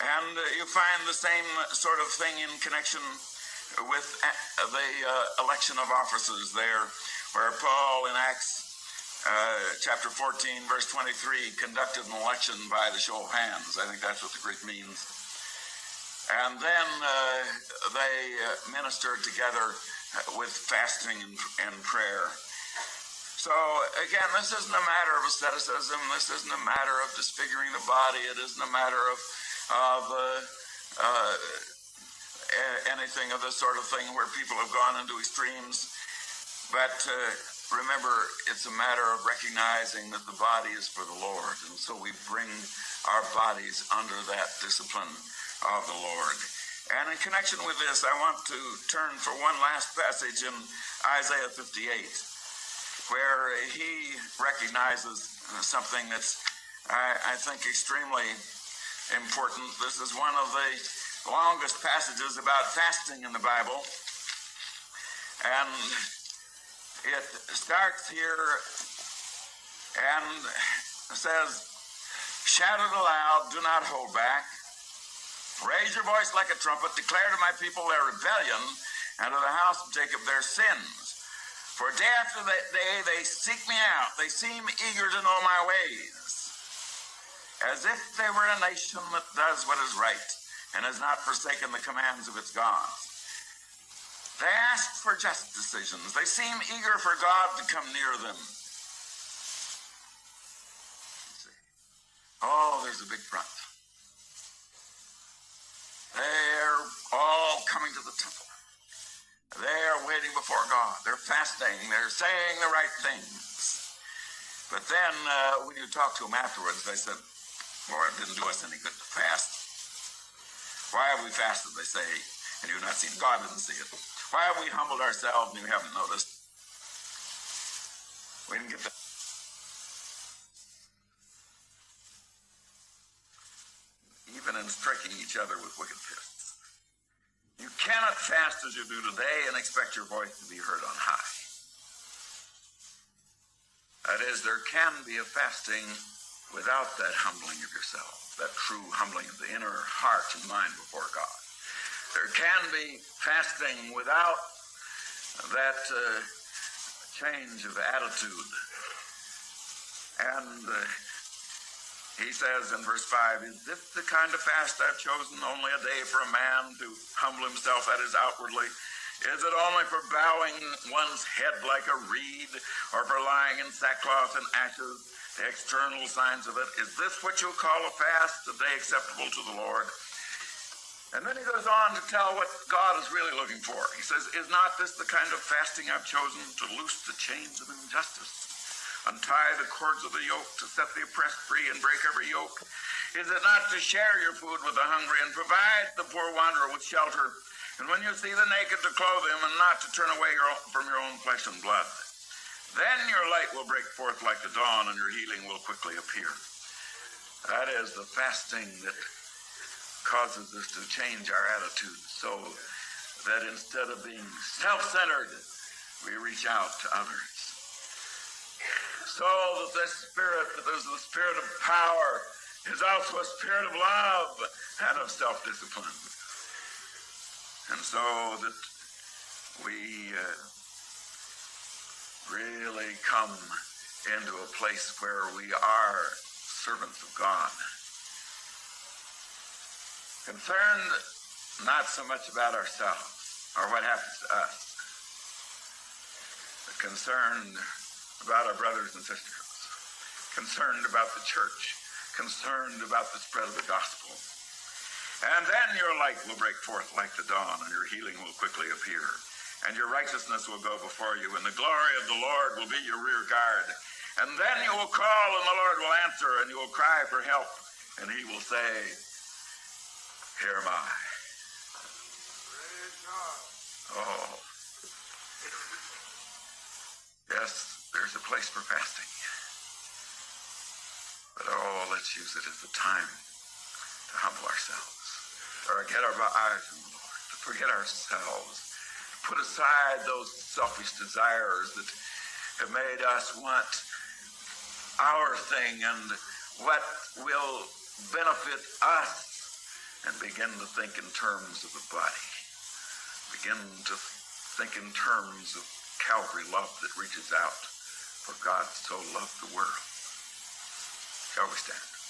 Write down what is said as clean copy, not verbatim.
And you find the same sort of thing in connection with the election of officers there, where Paul in Acts chapter 14, verse 23, conducted an election by the show of hands. I think that's what the Greek means. And then they ministered together with fasting and prayer. So again, this isn't a matter of asceticism. This isn't a matter of disfiguring the body. It isn't a matter of anything of this sort of thing where people have gone into extremes. But remember, it's a matter of recognizing that the body is for the Lord. And so we bring our bodies under that discipline of the Lord. And in connection with this, I want to turn for one last passage in Isaiah 58, where he recognizes something that's, I think, extremely important. This is one of the longest passages about fasting in the Bible. And it starts here and says, "Shout it aloud, do not hold back. Raise your voice like a trumpet, declare to my people their rebellion, and to the house of Jacob their sins. For day after day they seek me out, they seem eager to know my ways, as if they were a nation that does what is right, and has not forsaken the commands of its gods. They ask for just decisions. They seem eager for God to come near them." Oh, there's a big front. They're all coming to the temple. They're waiting before God. They're fasting. They're saying the right things. But then when you talk to them afterwards, they said, "Lord, it didn't do us any good to fast. Why have we fasted," they say, "and you've not seen?" God didn't see it. "Why have we humbled ourselves and you haven't noticed?" We didn't get that. Even in striking each other with wicked fists. You cannot fast as you do today and expect your voice to be heard on high. That is, there can be a fasting without that humbling of yourself, that true humbling of the inner heart and mind before God. There can be fasting without that change of attitude. And he says in verse 5, "Is this the kind of fast I've chosen, only a day for a man to humble himself, that is, outwardly? Is it only for bowing one's head like a reed, or for lying in sackcloth and ashes, the external signs of it? Is this what you call a fast, a day acceptable to the Lord?" And then he goes on to tell what God is really looking for. He says, "Is not this the kind of fasting I've chosen, to loose the chains of injustice, untie the cords of the yoke, to set the oppressed free and break every yoke? Is it not to share your food with the hungry and provide the poor wanderer with shelter? And when you see the naked, to clothe him, and not to turn away from your own flesh and blood? Then your light will break forth like the dawn, and your healing will quickly appear." That is the fasting that causes us to change our attitude, so that instead of being self-centered, we reach out to others. So that this spirit, that is the spirit of power, is also a spirit of love and of self-discipline. And so that we really come into a place where we are servants of God. Concerned not so much about ourselves or what happens to us, but concerned about our brothers and sisters, concerned about the church, concerned about the spread of the gospel. And then your light will break forth like the dawn, and your healing will quickly appear, and your righteousness will go before you, and the glory of the Lord will be your rear guard. And then you will call, and the Lord will answer, and you will cry for help, and he will say, "Here am I." Oh, yes, there's a place for fasting. But oh, let's use it as a time to humble ourselves, to get our eyes on the Lord, to forget ourselves, to put aside those selfish desires that have made us want our thing and what will benefit us and begin to think in terms of the body. Begin to think in terms of Calvary love that reaches out, for God so loved the world. Shall we stand?